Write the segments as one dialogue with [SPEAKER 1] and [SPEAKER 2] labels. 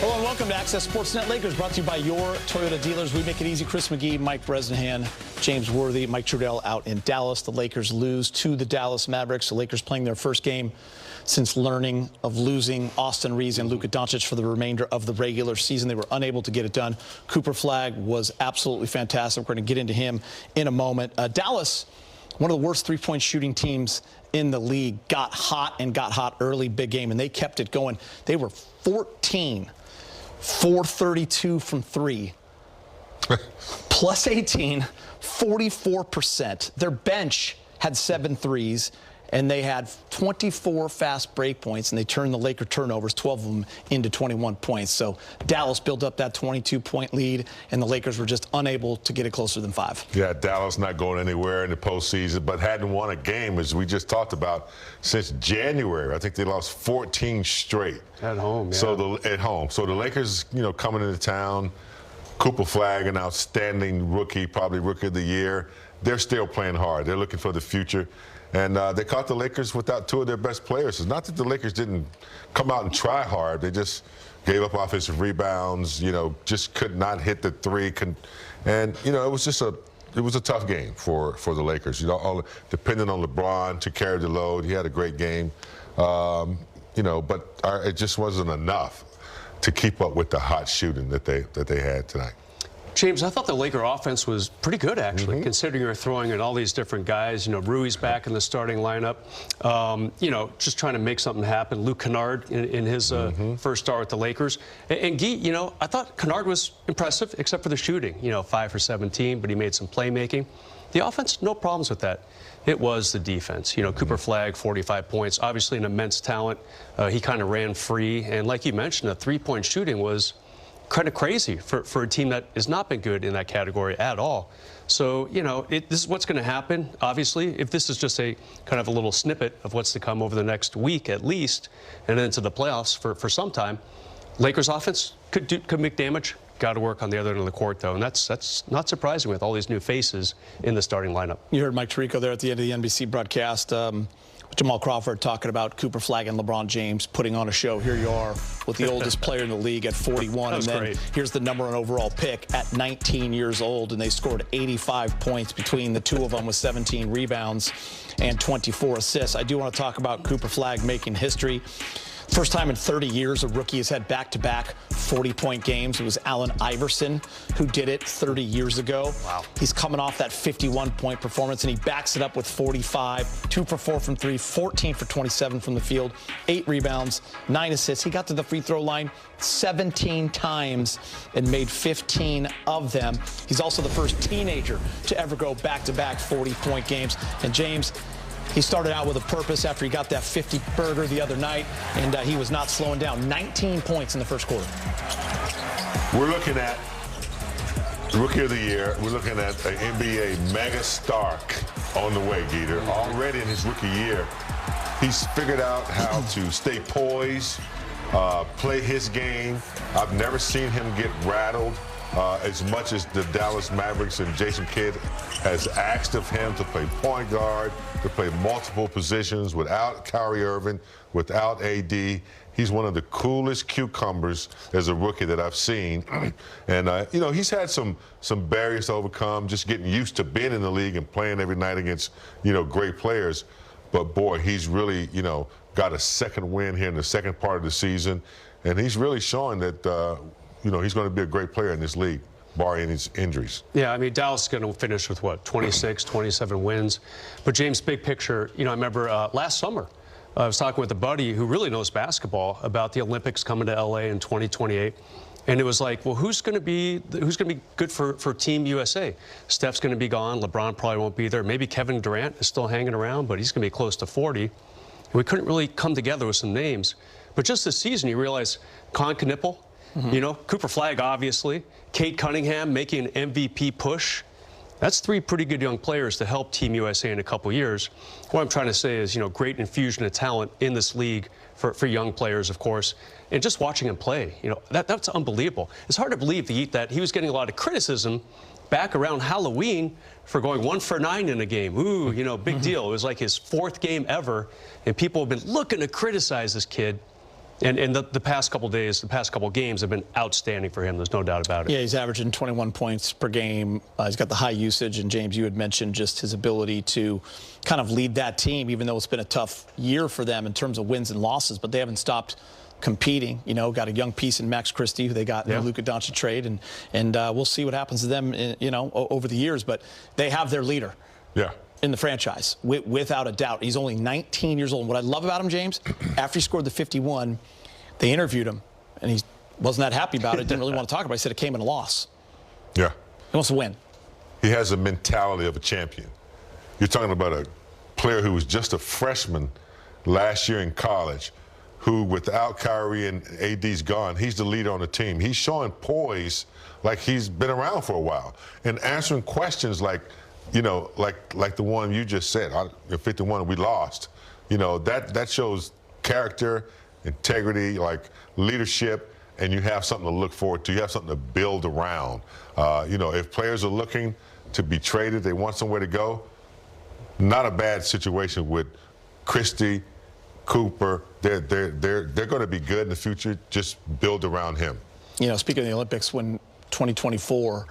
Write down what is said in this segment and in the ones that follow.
[SPEAKER 1] Hello and welcome to Access Sportsnet Lakers, brought to you by your Toyota dealers. We make it easy. Chris McGee, Mike Bresnahan, James Worthy, Mike Trudell out in Dallas. The Lakers lose to the Dallas Mavericks. The Lakers playing their first game since learning of losing Austin Reaves and Luka Doncic for the remainder of the regular season. They were unable to get it done. Cooper Flagg was absolutely fantastic. We're going to get into him in a moment. Dallas, one of the worst three-point shooting teams in the league, got hot early, big game, and they kept it going. They were 432 from three, plus 18, 44%. Their bench had 7 threes, and they had 24 fast break points, and they turned the Laker turnovers, 12 of them, into 21 points. So Dallas built up that 22-point lead, and the Lakers were just unable to get it closer than 5.
[SPEAKER 2] Yeah, Dallas not going anywhere in the postseason, but hadn't won a game, as we just talked about, since January. I think they lost 14 straight.
[SPEAKER 3] At home, yeah.
[SPEAKER 2] So at home. So the Lakers, coming into town, Cooper Flagg, an outstanding rookie, probably rookie of the year. They're still playing hard. They're looking for the future. And they caught the Lakers without 2 of their best players. It's not that the Lakers didn't come out and try hard. They just gave up offensive rebounds, just could not hit the three. And, it was just a tough game for the Lakers. Depending on LeBron to carry the load. He had a great game. But it just wasn't enough to keep up with the hot shooting that they had tonight.
[SPEAKER 3] James, I thought the Laker offense was pretty good, actually, considering you're throwing in all these different guys. Rui's back in the starting lineup. Just trying to make something happen. Luke Kennard in his first start with the Lakers. And Guy, I thought Kennard was impressive, except for the shooting. 5 for 17, but he made some playmaking. The offense, no problems with that. It was the defense. Cooper Flagg, 45 points, obviously an immense talent. He kind of ran free. And like you mentioned, the three-point shooting was kind of crazy for a team that has not been good in that category at all. So, this is what's going to happen, obviously. If this is just a kind of a little snippet of what's to come over the next week at least, and then into the playoffs for some time, Lakers offense could make damage. Got to work on the other end of the court, though, and that's not surprising with all these new faces in the starting lineup.
[SPEAKER 1] You heard Mike Tirico there at the end of the NBC broadcast. Jamal Crawford talking about Cooper Flagg and LeBron James putting on a show. Here you are with the oldest player in the league at 41. And then
[SPEAKER 3] great.
[SPEAKER 1] Here's the #1 overall pick at 19 years old. And they scored 85 points between the two of them with 17 rebounds and 24 assists. I do want to talk about Cooper Flagg making history. First time in 30 years a rookie has had back-to-back 40-point games. It was Allen Iverson who did it 30 years ago.
[SPEAKER 3] Wow.
[SPEAKER 1] He's coming off that 51-point performance, and he backs it up with 45, 2 for 4 from 3, 14 for 27 from the field, 8 rebounds, 9 assists. He got to the free throw line 17 times and made 15 of them. He's also the first teenager to ever go back-to-back 40-point games. And James, he started out with a purpose after he got that 50 burger the other night, and he was not slowing down. 19 points in the first quarter.
[SPEAKER 2] We're looking at Rookie of the Year. We're looking at an NBA mega star on the way, Geeter. Already in his rookie year, he's figured out how to stay poised, play his game. I've never seen him get rattled as much as the Dallas Mavericks and Jason Kidd has asked of him to play point guard, to play multiple positions without Kyrie Irving, without AD. He's one of the coolest cucumbers as a rookie that I've seen. And, he's had some barriers to overcome, just getting used to being in the league and playing every night against, great players. But, boy, he's really, got a second win here in the second part of the season. And he's really showing that, he's going to be a great player in this league, barring his injuries.
[SPEAKER 3] Yeah, I mean, Dallas is going to finish with, 26, 27 wins. But, James, big picture, I remember last summer, I was talking with a buddy who really knows basketball about the Olympics coming to L.A. in 2028. And it was like, well, who's going to be good for Team USA? Steph's going to be gone. LeBron probably won't be there. Maybe Kevin Durant is still hanging around, but he's going to be close to 40. And we couldn't really come together with some names. But just this season, you realize Con Knipple, Cooper Flagg, obviously, Cade Cunningham making an MVP push. That's 3 pretty good young players to help Team USA in a couple years. What I'm trying to say is, great infusion of talent in this league for young players, of course. And just watching him play, that's unbelievable. It's hard to believe that he was getting a lot of criticism back around Halloween for going 1 for 9 in a game. Ooh, big deal. It was like his 4th game ever, and people have been looking to criticize this kid. And the past couple days, the past couple games have been outstanding for him. There's no doubt about it.
[SPEAKER 1] Yeah, he's averaging 21 points per game. He's got the high usage. And, James, you had mentioned just his ability to kind of lead that team, even though it's been a tough year for them in terms of wins and losses. But they haven't stopped competing. You know, got a young piece in Max Christie, who they got in the Luka Doncic trade. And we'll see what happens to them, you know, over the years. But they have their leader.
[SPEAKER 2] Yeah.
[SPEAKER 1] In the franchise, without a doubt. He's only 19 years old. And what I love about him, James, after he scored the 51, they interviewed him, and he wasn't that happy about it, didn't really want to talk about it. He said it came in a loss.
[SPEAKER 2] Yeah.
[SPEAKER 1] He wants to win.
[SPEAKER 2] He has a mentality of a champion. You're talking about a player who was just a freshman last year in college, who, without Kyrie and AD's gone, he's the leader on the team. He's showing poise like he's been around for a while and answering questions like, you know, like the one you just said, 51, we lost. You know, that shows character, integrity, like leadership, and you have something to look forward to. You have something to build around. You know, if players are looking to be traded, they want somewhere to go, not a bad situation with Christie, Cooper. They're going to be good in the future. Just build around him. You
[SPEAKER 1] know, speaking of the Olympics, when 2024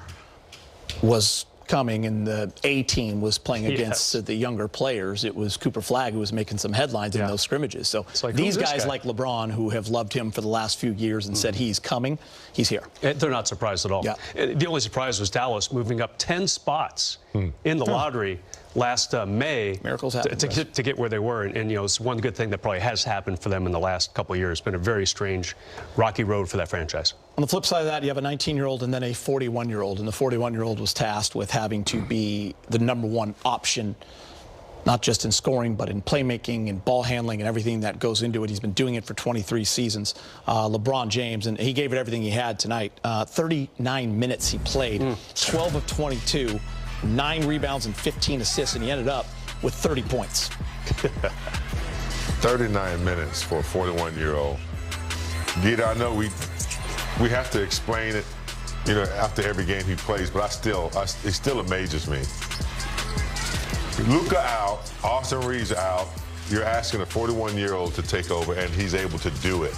[SPEAKER 1] was coming and the A team was playing against the younger players, it was Cooper Flagg who was making some headlines in those scrimmages. So like, these guys like LeBron, who have loved him for the last few years and said he's coming, he's here.
[SPEAKER 3] They're not surprised at all. The only surprise was Dallas moving up 10 spots in the lottery last May.
[SPEAKER 1] Miracles happen.
[SPEAKER 3] To get where they were. And, you know, it's one good thing that probably has happened for them in the last couple of years. It's been a very strange, rocky road for that franchise.
[SPEAKER 1] On the flip side of that, you have a 19-year-old and then a 41-year-old. And the 41-year-old was tasked with having to be the #1 option, not just in scoring, but in playmaking and ball handling and everything that goes into it. He's been doing it for 23 seasons. LeBron James, and he gave it everything he had tonight. 39 minutes he played, 12 of 22, 9 rebounds and 15 assists, and he ended up with 30 points.
[SPEAKER 2] 39 minutes for a 41-year-old. Gita, I know we have to explain it, you know, after every game he plays, but it still amazes me. Luka out, Austin Reaves out. You're asking a 41-year-old to take over, and he's able to do it,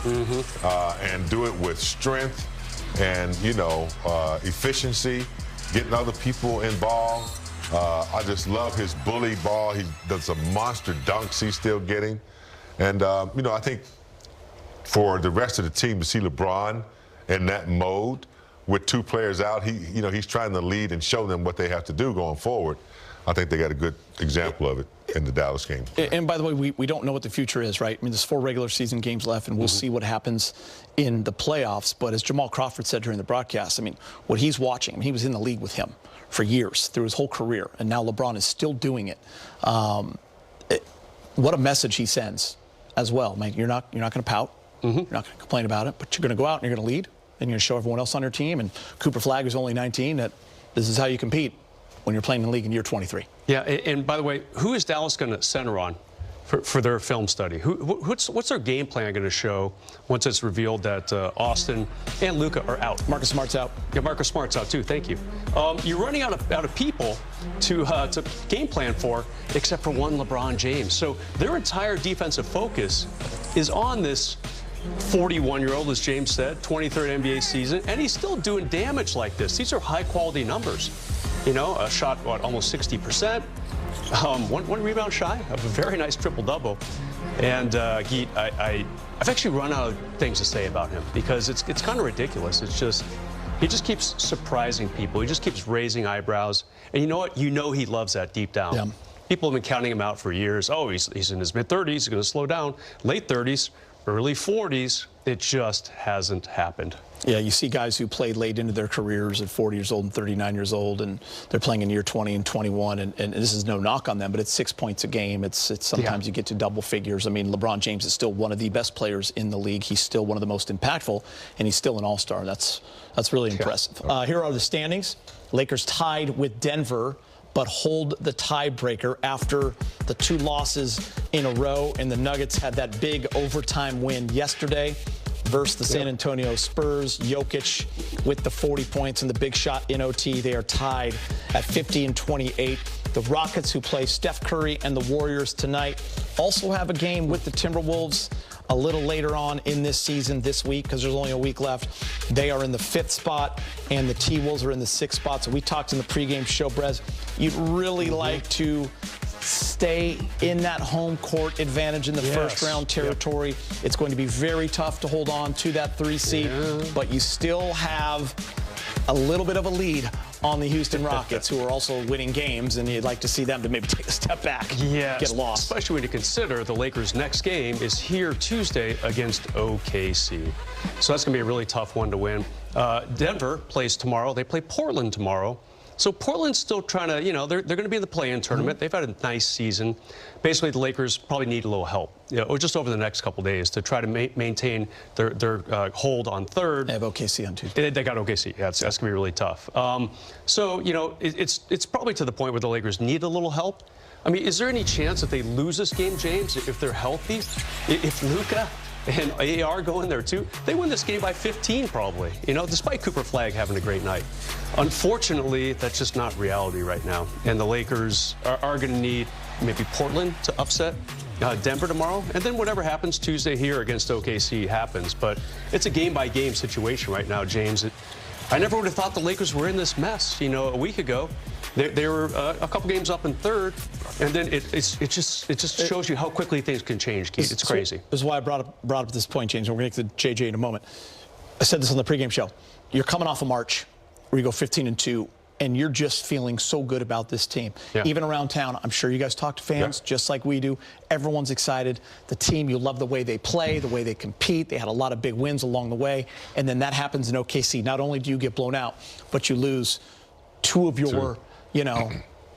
[SPEAKER 2] and do it with strength and, you know, efficiency, getting other people involved. I just love his bully ball. He does some monster dunks he's still getting. And, you know, I think for the rest of the team to see LeBron in that mode with 2 players out, he's trying to lead and show them what they have to do going forward. I think they got a good example of it in the Dallas game.
[SPEAKER 1] And by the way, we don't know what the future is, right? I mean, there's 4 regular season games left, and we'll see what happens in the playoffs. But as Jamal Crawford said during the broadcast, I mean, what he's watching, I mean, he was in the league with him for years, through his whole career, and now LeBron is still doing it. What a message he sends as well. Man, you're not going to pout. You're not going to complain about it, but you're going to go out and you're going to lead, and you're going to show everyone else on your team. And Cooper Flagg, who's only 19, that this is how you compete when you're playing in the league in year 23.
[SPEAKER 3] Yeah, and by the way, who is Dallas going to center on for their film study? What's their game plan going to show once it's revealed that Austin and Luka are out?
[SPEAKER 1] Marcus Smart's out.
[SPEAKER 3] Yeah, Marcus Smart's out too. Thank you. You're running out of people to game plan for, except for one LeBron James. So their entire defensive focus is on this 41-year-old, as James said, 23rd NBA season, and he's still doing damage like this. These are high-quality numbers. You know, a shot, almost 60%, one rebound shy of a very nice triple-double. And, Geet, I've actually run out of things to say about him because it's kind of ridiculous. It's just, he just keeps surprising people. He just keeps raising eyebrows. And you know what? You know he loves that deep down. Yeah. People have been counting him out for years. Oh, he's in his mid-30s. He's going to slow down. Late 30s, early 40s. It just hasn't happened.
[SPEAKER 1] Yeah, you see guys who played late into their careers at 40 years old and 39 years old, and they're playing in year 20 and 21, and this is no knock on them, but it's 6 points a game. It's sometimes you get to double figures. I mean, LeBron James is still one of the best players in the league. He's still one of the most impactful, and he's still an all-star. That's really impressive. Here are the standings. Lakers tied with Denver, but hold the tiebreaker after the 2 losses in a row, and the Nuggets had that big overtime win yesterday versus the San Antonio Spurs. Jokic with the 40 points and the big shot in OT. They are tied at 50 and 28. The Rockets, who play Steph Curry and the Warriors tonight, also have a game with the Timberwolves. a little later on in this season, this week, because there's only a week left. They are in the 5th spot, and the T-Wolves are in the 6th spot. So we talked in the pregame show, Brez, you'd really like to stay in that home court advantage in the first round territory. Yep. It's going to be very tough to hold on to that 3 seed, but you still have a little bit of a lead on the Houston Rockets, who are also winning games, and you'd like to see them to maybe take a step back, get lost.
[SPEAKER 3] Especially when you consider the Lakers' next game is here Tuesday against OKC. So that's going to be a really tough one to win. Denver plays tomorrow. They play Portland tomorrow. So Portland's still trying to, they're going to be in the play-in tournament. They've had a nice season. Basically, the Lakers probably need a little help, or just over the next couple of days to try to maintain their hold on third.
[SPEAKER 1] They have OKC on Tuesday.
[SPEAKER 3] They got OKC. Yeah, that's going to be really tough. So, it's probably to the point where the Lakers need a little help. I mean, is there any chance that they lose this game, James, if they're healthy? If Luka and AR go in there too, they win this game by 15 probably, despite Cooper Flagg having a great night. Unfortunately, that's just not reality right now. And the Lakers are going to need maybe Portland to upset Denver tomorrow, and then whatever happens Tuesday here against OKC happens. But it's a game-by-game situation right now, James. I never would have thought the Lakers were in this mess, a week ago. They were a couple games up in third, and then it just shows you how quickly things can change, Keith. It's crazy.
[SPEAKER 1] This is why I brought up this point, James, and we're going to get to JJ in a moment. I said this on the pregame show. You're coming off of March, where you go 15-2, and you're just feeling so good about this team. Yeah. Even around town, I'm sure you guys talk to fans just like we do. Everyone's excited. The team, you love the way they play, the way they compete. They had a lot of big wins along the way, and then that happens in OKC. Not only do you get blown out, but you lose two of your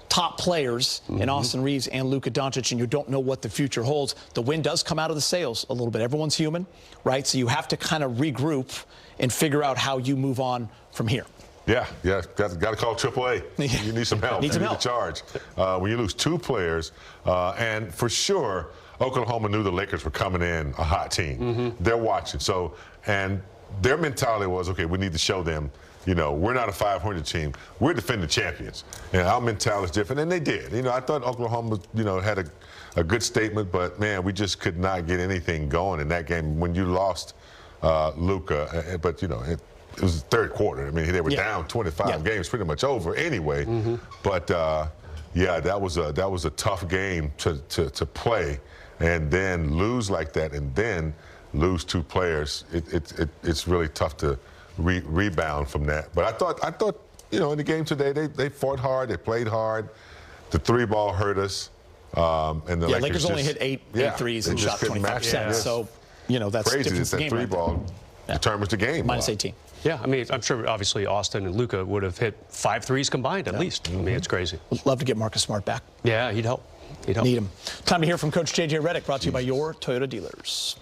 [SPEAKER 1] top players in Austin Reaves and Luka Doncic, and you don't know what the future holds. The wind does come out of the sails a little bit. Everyone's human, right? So you have to kind of regroup and figure out how you move on from here.
[SPEAKER 2] Yeah. Got to call AAA. You need some help.
[SPEAKER 1] Need some help.
[SPEAKER 2] The charge. When you lose two players, and for sure, Oklahoma knew the Lakers were coming in a hot team. They're watching. So, and their mentality was, okay, we need to show them, we're not a 500 team. We're defending champions. And our mentality is different. And they did. I thought Oklahoma, had a good statement, but, man, we just could not get anything going in that game when you lost Luka. But, it was the third quarter. I mean, they were down 25 games, pretty much over anyway. But, that was a tough game to play. And then lose like that and then lose two players. It's really tough to rebound from that. But I thought, in the game today, they fought hard, they played hard. The three ball hurt us. And the
[SPEAKER 1] Lakers only hit eight threes and shot 25%. So, that's
[SPEAKER 2] crazy
[SPEAKER 1] different
[SPEAKER 2] that three ball determines the game.
[SPEAKER 1] Minus 18.
[SPEAKER 3] Yeah, I mean, I'm sure obviously Austin and Luka would have hit 5 threes combined at least. I mean, it's crazy.
[SPEAKER 1] Love to get Marcus Smart back.
[SPEAKER 3] Yeah, he'd help.
[SPEAKER 1] Need him. Time to hear from Coach JJ Redick, brought to you by your Toyota dealers.